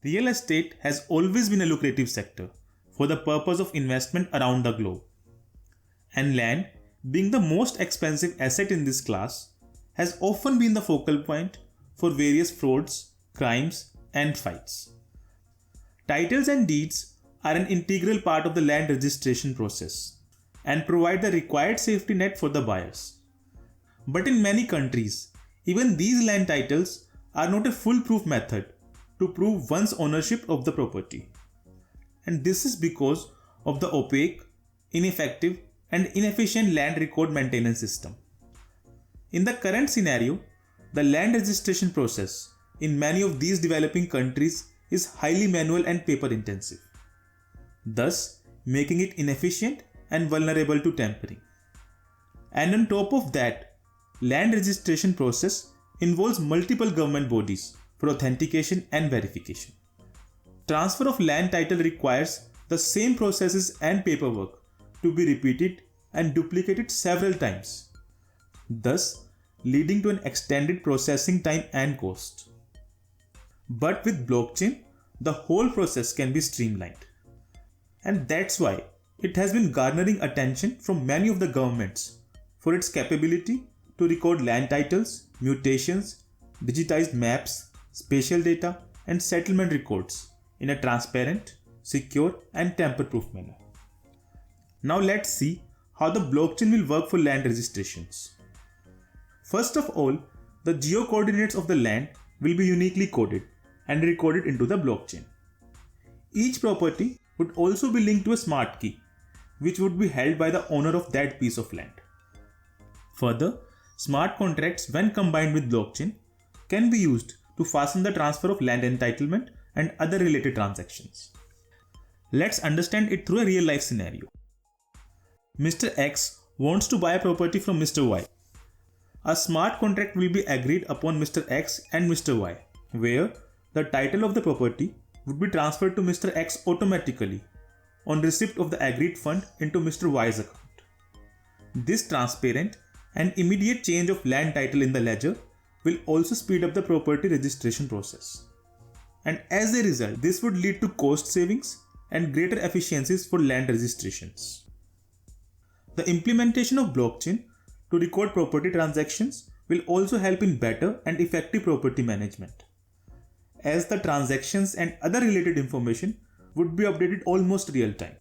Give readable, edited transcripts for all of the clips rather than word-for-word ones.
Real estate has always been a lucrative sector for the purpose of investment around the globe. And land, being the most expensive asset in this class, has often been the focal point for various frauds, crimes, and fights. Titles and deeds are an integral part of the land registration process and provide the required safety net for the buyers. But in many countries, even these land titles are not a foolproof method to prove one's ownership of the property. And this is because of the opaque, ineffective, and inefficient land record maintenance system. In the current scenario, the land registration process in many of these developing countries is highly manual and paper intensive, thus making it inefficient and vulnerable to tampering. And on top of that, land registration process involves multiple government bodies for authentication and verification. Transfer of land title requires the same processes and paperwork to be repeated and duplicated several times, thus leading to an extended processing time and cost. But with blockchain, the whole process can be streamlined. And that's why it has been garnering attention from many of the governments for its capability to record land titles, mutations, digitized maps, spatial data, and settlement records in a transparent, secure, and tamper-proof manner. Now let's see how the blockchain will work for land registrations. First of all, the geo-coordinates of the land will be uniquely coded and recorded into the blockchain. Each property would also be linked to a smart key, which would be held by the owner of that piece of land. Further, smart contracts, when combined with blockchain, can be used to fasten the transfer of land entitlement and other related transactions. Let's understand it through a real-life scenario. Mr. X wants to buy a property from Mr. Y. A smart contract will be agreed upon Mr. X and Mr. Y, where the title of the property would be transferred to Mr. X automatically on receipt of the agreed fund into Mr. Y's account. This transparent and immediate change of land title in the ledger will also speed up the property registration process. And as a result, this would lead to cost savings and greater efficiencies for land registrations. The implementation of blockchain to record property transactions will also help in better and effective property management, as the transactions and other related information would be updated almost real time.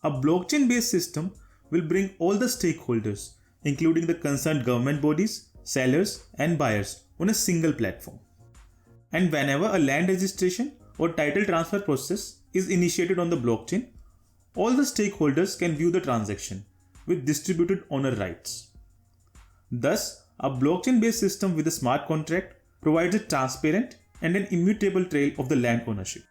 A blockchain-based system will bring all the stakeholders, including the concerned government bodies, sellers, and buyers, on a single platform. And whenever a land registration or title transfer process is initiated on the blockchain, all the stakeholders can view the transaction with distributed owner rights. Thus, a blockchain-based system with a smart contract provides a transparent and an immutable trail of the land ownership.